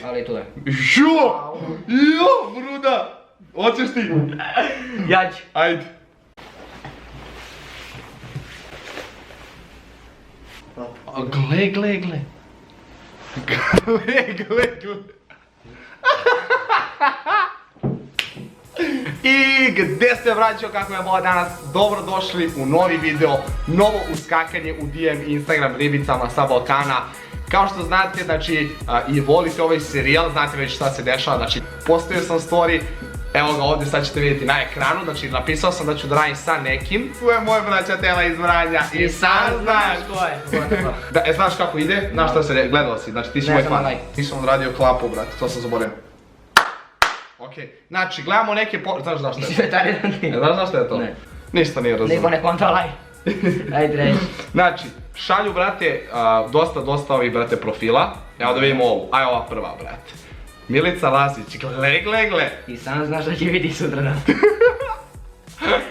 Ali tu je. Jo, Bruda! Hoćeš ti? Ja ću. Ajde. Gle. Gle. I gdje ste, braćo, kako je bilo danas? Dobrodošli u novi video, novo uskakanje u DM Instagram ribicama sa Balkana. Kao što znate, znači, i volite ovaj serijal, znate već šta se dešava, znači, postavio sam story, evo ga ovdje, sad ćete vidjeti na ekranu, znači, napisao sam da ću da radim sa nekim. Tu je moj braća Tela iz Vranja i sam znaš ko je. da, znaš kako ide? Znaš šta se gledala si, znači ti si moj fan. Nisam odradio klapu, brate, to sam zaboravio. Okej, znači gledamo neke znaš zašto je to? Znaš što je to? Ne. Ništa nije razumio. Niko ne kontrolaj. Ajde reći. Znači, šalju, brate, dosta ovih, brate, profila. Evo da vidimo ovu, aj ova prva, brate. Milica Lazić, gle. I sam znaš da će vidi sutra dan.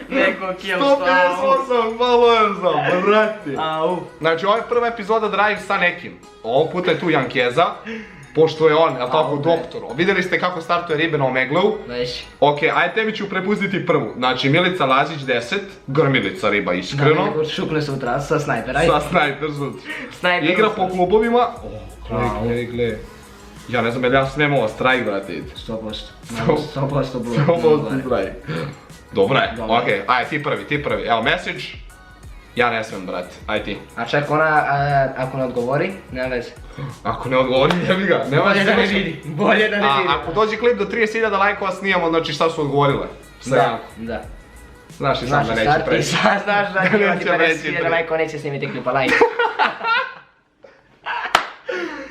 Neko kill 158 followers, brate. Au. Znači, ovo je prva epizoda da radim sa nekim. Ovog puta je tu Jankeza. Pošto je on, jel tako, doktor. Vidjeli ste kako startuje ribe na Omegleu. Već. Okej, ajde tebi ću prepustiti prvu. Znači, Milica Lazić 10, grmilica riba, iskreno. Da, neko šukne sutra sa snajpera. Sa snajper sutra. Igra po klubovima. Gle. Ja ne znam, jel ja snem ovo strajk, brate. 100%. 100% blok. 100% strajk. Dobro je, okej, ajde ti prvi. Evo, message. Ja ne smijem, brate, aj ti. A čak ona, ako ne odgovori, nema veze. Ako ne odgovori, jebi ga, nema bolje da ne vidi, bolje da ne vidi. A ako dođe klip do 30.000 lajkova snijamo, znači šta su odgovorile? Da. Znaš i sam da neće preći. I sad znaš da imati 50.000 lajkova neće snimiti klipa lajka.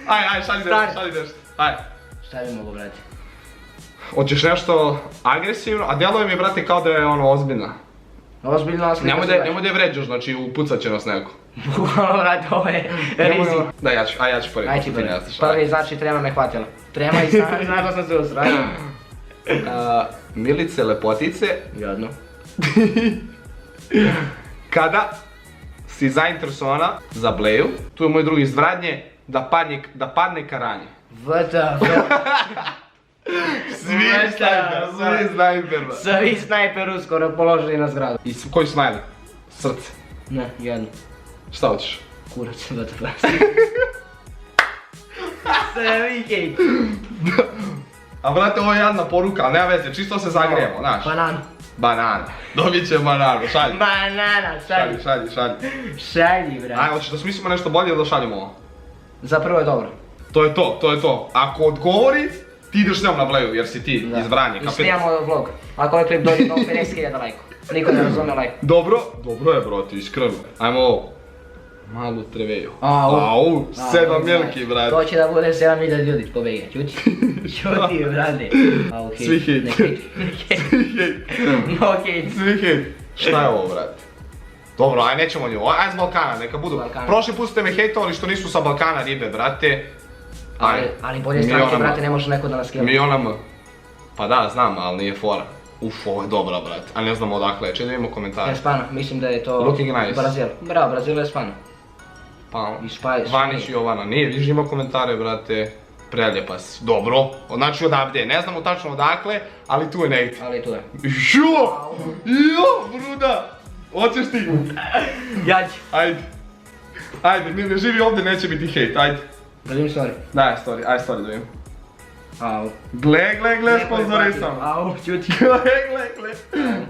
Aj, šalji nešto, aj. Šta bi mogu, brate? Hoćeš nešto agresivno, a djeluje mi, brate, kao da je ono ozbiljna. Ozbiljno slika se daš. Nemoj da je vređaš, znači upucat će nas neko. Bukvalno, brate, ovo je rizik. Da, ja ću prvi. Aj ti prvi, znači trema me hvatila. Trema i znaš da sam se usrao. Milice lepotice. Jadno. Kada si zainteresovana za Bleju, tu je moj drugi iz Vradnje, da padne karanje. WTF. Svi snajper. Svi snajper uskoro položili na zgradu. I koji smajli? Srce. Ne, jedno. Šta hoćeš? Kurac, WTF. Sve hejt. A brate, ovo je jedna poruka, ali nema veze, čisto se zagrijemo, znaš. Banana. Dobit će bananu, šalji. Banana, šalji. Šalji, brate. Ajde, hoćeš da smislimo nešto bolje ili da šaljemo ovo? Zapravo je dobro. To je to. Ako odgovori, ti ideš s njom na Bleju, jer si ti iz Vranje, kapiraš. I snijamo vlog. Ako ovaj klip dođe do 50.000 lajko. Niko ne razume lajko. Dobro je, brate, iskreno. Ajmo ovo. Malu treveju. 7 milki, brate. To će da bude 7.000 ljudi pobege, čuti, brate. Svi hejt. No hejt. Svi hejt. Šta je ovo, brate? Dobro, aj nećemo nju, aj s Balkana, neka budu. Prošli put ste me hejtovali što nisu sa Balkana ribe, brate. Ali bolje stranke, brate, ne može neko da nas kila. Miliona M. Pa da, znam, ali nije fora. Ovo je dobra, brate, a ne znam odakle je, če da imamo komentare. Špana, mislim da je to Looking nice. Brazil. Bravo, Brazil je Špana. Pa, Vanić i Jovana, nije, viš ima komentare, brate, preljepa si. Dobro, znači odavde, ne znamo tačno odakle, ali tu je negdje. Ali tu je. Jo, Bruda! Hoćeš ti? Ja ću. Ajde, ne živi ovdje, neće biti hejt, ajde. Da vidim story. Daj story da vidim. Au. Gle, sponzorisam. Au, čuti. Gle.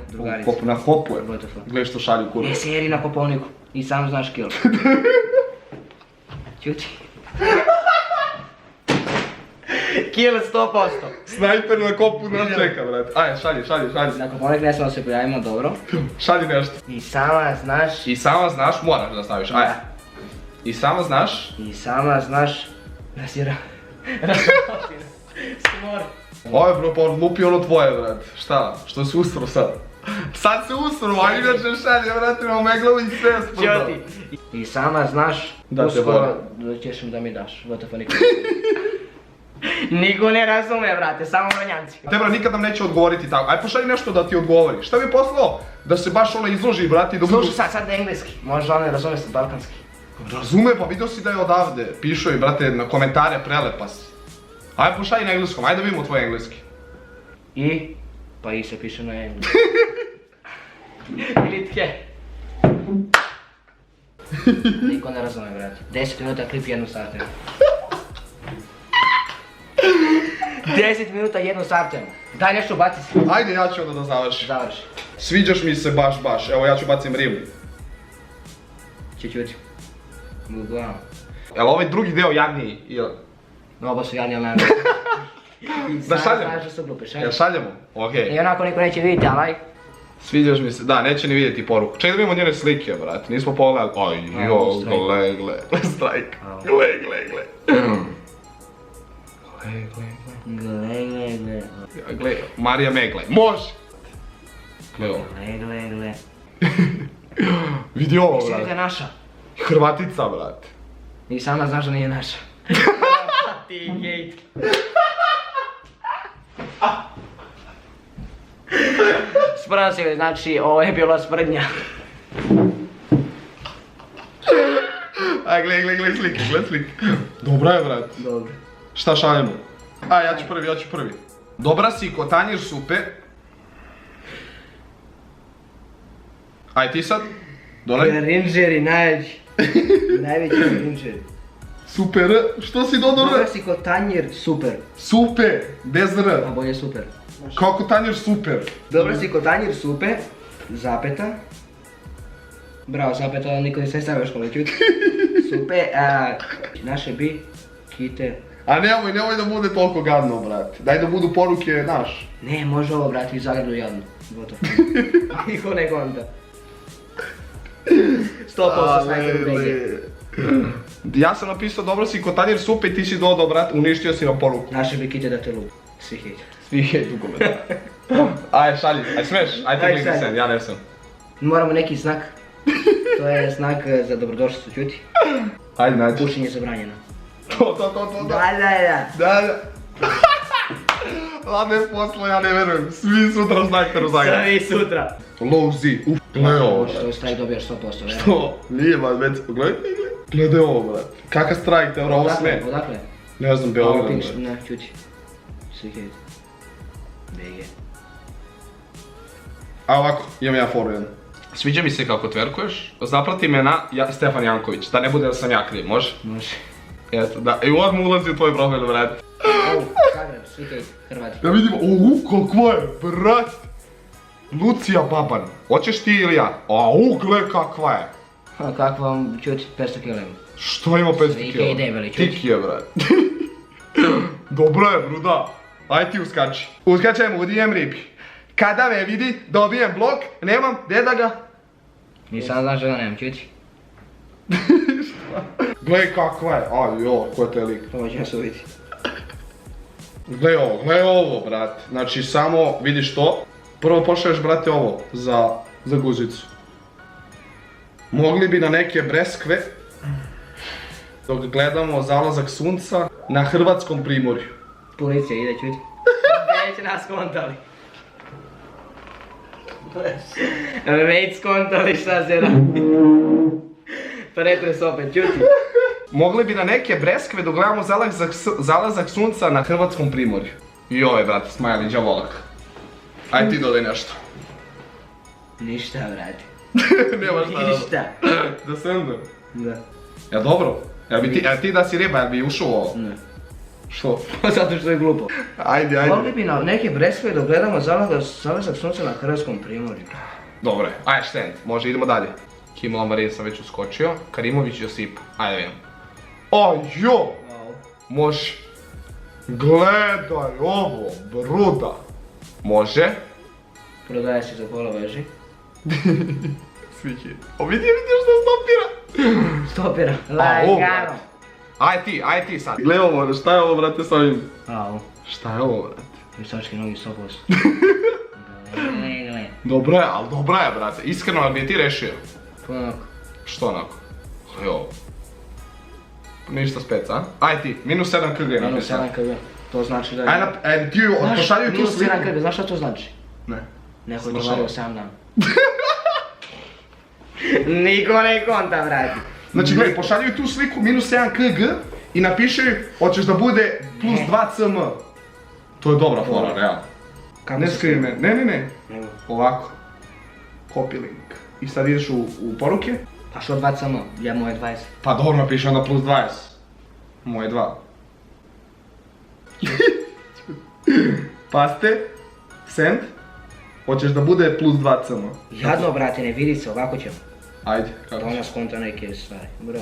Drugarica. Na hopu je. Gle što šalju kurva. Seri na popovniku. I sam znaš kill. Čuti. Kill 100%. Snajper na kopu nas čeka, brate. Ajde, šalji. Na popovnik ne smemo se pojavimo, dobro. Šalji nešto. I sama znaš, moraš da staviš, ajde. I sama znaš. Da si smor. Ovo je bro, pa lupi ono tvoje, brate. Šta? Što si usro sad? Sad se usro, a inače šalje, brate, na Omegleu i sve spodao. Čuti. I sama znaš, uskoro ćeš da mi daš. WTF niko. Niko ne razume, brate, samo Vranjanci. Te bro, nikad nam neće odgovoriti tako. Aj pošalji nešto da ti odgovori. Šta bi poslao? Da se baš ono izloži, brate, i da budu... Slušaj, sad engleski. Možda on ne razume sad balkanski. Razume, pa vidio si da je odavde. Pišao i, brate, na komentare prelepa si. Ajde pošalji na engleskom, ajde da vidimo tvoj engleski. I, pa i se piše na engleskom. Ili tke. Niko ne razume, brate. 10 minuta klip 1 sat. 10 minuta 1 sat. Daj nešto baci se. Ajde, ja ću onda da završim. Završi. Sviđaš mi se baš. Evo, ja ću bacim rimu. Čuć. Uglavnom. Jel ovaj drugi deo jadniji? No, ovo su jadni, ali Da šaljemo? Znaš da su glupe, Jel šaljemo. šaljemo? Okej. I onako niko neće vidjeti, ali... Sviđaš mi se, da, neće ni vidjeti poruku. Čekaj da vidimo njene slike, brate, nismo pogledali. Aj, jo, gle, strajk. Gle. Gle, Marija Megle, može! Gle ovo. Gle. Vidi ovo, Mislim da je brate. naša. Hrvatica, brate. I sama znaš da nije naša. Ti gejt. Spravo se, znači ovo je bila sprednja. Aj, gle slike. Dobra je, brate. Dobro. Šta šaljemo? A, ja ću prvi. Dobra si ko tanjir supe. Aj ti sad. Dole. Rinđeri, najveći. Najveći rinđeri. Super, što si dodao R? Dobra si ko tanjir, super. Supe, bez R. A bolje super. Kako tanjir super. Dobra si ko tanjir, super. Zapeta. Bravo, zapeta, niko nisam stavio školu, čuti. Super, naše bi, kite. A nemoj da bude toliko gadno, brate. Daj da budu poruke, naš. Ne, može ovo, brati, iz Zagrebu jadno. Gotovo. Niko ne konta. 100% snajper u BG. Ja sam napisao dobro si ko tanjir supe i ti si dodao, brate, uništio si na poruku. Naše bi kite da te lupi. Svi hejt. Svi hejt u komentar. Aj, šalji, aj smeš, aj ti Aj, klikni šalji. sen, ja ne sam. Moramo neki znak. To je znak za dobrodošlicu, čuti. Ajde, nađi. Pušenje zabranjeno. To. Da. Ladne posla, ja ne verujem. Svi sutra snajper u Zagrebu. Svi sutra. Low Z, gledaj ovo, Što brate. strajk dobijaš 100%, ne? Što? Nije, već, gledaj ovo, brate. Kakav strajk te, ovo sme. Odakle? Ne znam, Ovo Beograd, pink, brate. ne, čuti. Svi hejt. BG. A ovako, imam ja foru jednu. Sviđa mi se kako tverkuješ, zaprati me na Stefan Janković, da ne bude da sam ja kriv, može? Može. Jeste, da, i odmah ulazi u tvoj profil, brate. Ovo, Zagreb, svi hejt, Hrvati. Da vidimo, kakva je, brate. Lucija Baban, hoćeš ti ili ja? Gle kakva je. A kako vam čuti 500 kg? Što ima 500 Svi kila? hej debeli, čuti. Tiki je, brate. Dobro je, bruda. Aj ti uskači. Uskačemo u DM ripi. Kada me vidi, dobijem blok, nemam, gdje da ga? Nisam znaš da nemam čuti. Gle kakva je, ko je taj lik. Ovo ćemo se vidjeti. Gle ovo, brate. Znači samo vidiš to. Prvo pošalješ, brate, ovo za guzicu. Mogli bi na neke breskve dok gledamo zalazak sunca na hrvatskom primorju. Policija ide čuti. Već nas kontali. Već skontali šta se radi. Pretres opet, čuti. Mogli bi na neke breskve dok gledamo zalazak sunca na hrvatskom primorju. Joj, brate, smajli džavolak. Aj ti dodaj nešto. Ništa, brate. Nema šta. Ništa. Da sendem. Da. Ja dobro. Ja ti da si riba, jel bi ušao u ovo? Ne. Što? Zato što je glupo. Ajde. Mogli bi na neke breskve dok gledamo zalazak sunca na hrvatskom primorju. Dobro, ajde štend, može, idemo dalje. Kimula Marija sam već uskočio, Karimović Josipa, ajde vidim. Može. Gledaj ovo, bruda. Može. Prodaje se za pola veži. Svi će. Vidio što stopira. Stopira. Lagano. Aj ti sad. Gle ovo, šta je ovo, brate, s ovim? Au. Šta je ovo, brate? Visački nogi 100%. Gle. Dobro je, brate, iskreno, ali bi je ti rešio. Onako. Što onako? Gle ovo. Ništa spec, a? Aj ti, minus 7 kg je Minus napisano. 7 kg. To znači da je... Ajde, ti pošaljuj tu Minus sliku. 7 kg, znaš šta to znači? Ne. Neko je to vario 7 dana. Niko ne konta, vrati. Znači, gledaj, pošaljuj tu sliku minus 7 kg i napiši, hoćeš da bude plus 2 cm. To je dobra fora, realno. Kako Ne se skrivi me, ne, Nego. ovako. Copy link. I sad ideš u poruke. Pa što 2 cm? Ja moje 20. Pa dobro, napiši onda plus 20. Moje 2. Paste, send, hoćeš da bude plus 2 cm. Jadno, brate, ne vidi se, ovako ćemo. Ajde, kako Da ona ćeš? skonta neke stvari, bro.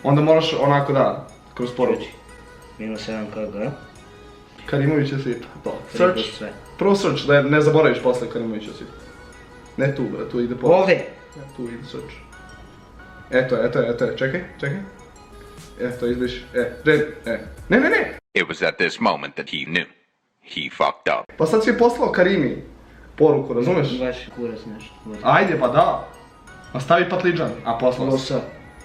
Onda moraš onako da, kroz poruku. -7 kg. Karimović je sita, to. Search. Search, prvo search, da ne zaboraviš posle Karimović je sita. Ne tu, bre, tu ide poruka. Ovdje. Tu ide search. Eto je, čekaj. Eto, izbriši, ne. It was at this moment that he knew. He fucked up. Pa sad si je poslao Karimi poruku, razumeš? Baš kurac nešto. Ajde, pa da. A stavi patliđan, a poslao Plus si.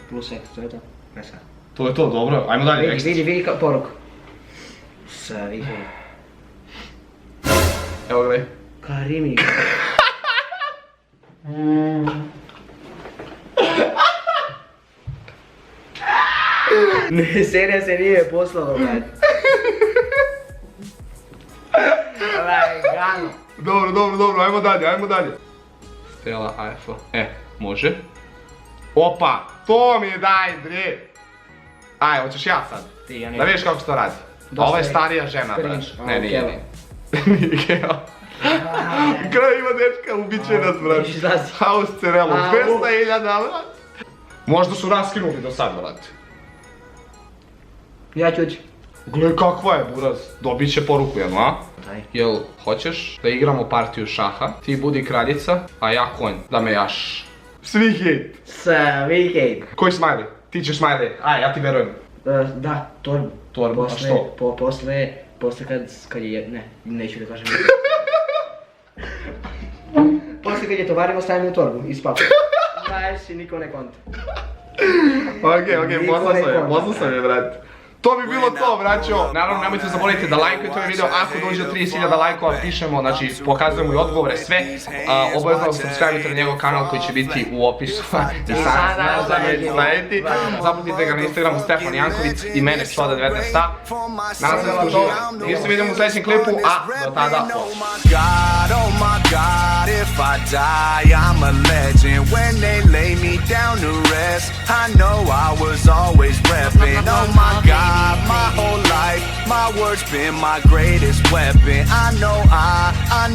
Plus X, to je to. Ne sad. To je to, dobro, ajmo dalje, next. Vidi kao poruku. Sa, vidi. Evo gledaj. Karimi. Ne, serija se nije poslalo, brate. Lagano. Dobro, ajmo dalje. Stela Eiffel. Može. Opa, to mi daj, bre. Aj, hoćeš ja sad? Ti, ja ne. Da vidiš kako se to radi. Dosta Ovo je je starija žena, cringe. brać. A, Ne, nije. Keva. Nije Keva. Kraj ima dečka, ubiće nas, brać. Viš izlazi. Haus Cerelo, A, 200.000, brać. Možda su raskinuli do sad, brate. Ja ću ući. Gle kakva je, buraz. Dobit će poruku jednu, a? Daj. Jel, hoćeš da igramo partiju šaha? Ti budi kraljica, a ja konj, da me jaš. Svi hejt. Sa Vikej. Koji smiley? Ti ćeš smiley. Aj, ja ti verujem. Da, torbu. Torbu, a Posle- što? Posle kad je, ne, neću da kažem. Posle kad je tovarimo stavimo u torbu i spavamo. Znaš si, niko ne konta. Okej, Niko ne konta. poznao sam je, brate. To bi bilo to, braćo. Naravno, nemojte zaboraviti da lajkujete ovaj video. Ako dođe do 30.000 lajkova, pišemo, znači pokazujemo i odgovore, sve. Obavezno subscribe-ite na njegov kanal koji će biti u opisu. I sad znaš da već znajeti. Zapratite ga na Instagramu Stefan Janković i mene Psoda19a. Nadam se da vam to. Mi se vidimo u sljedećem klipu, a do tada. Oh my God, if I die, I'm a legend. When they lay me down to rest, I know I was always repping. Oh my God, my whole life, my words been my greatest weapon. I know I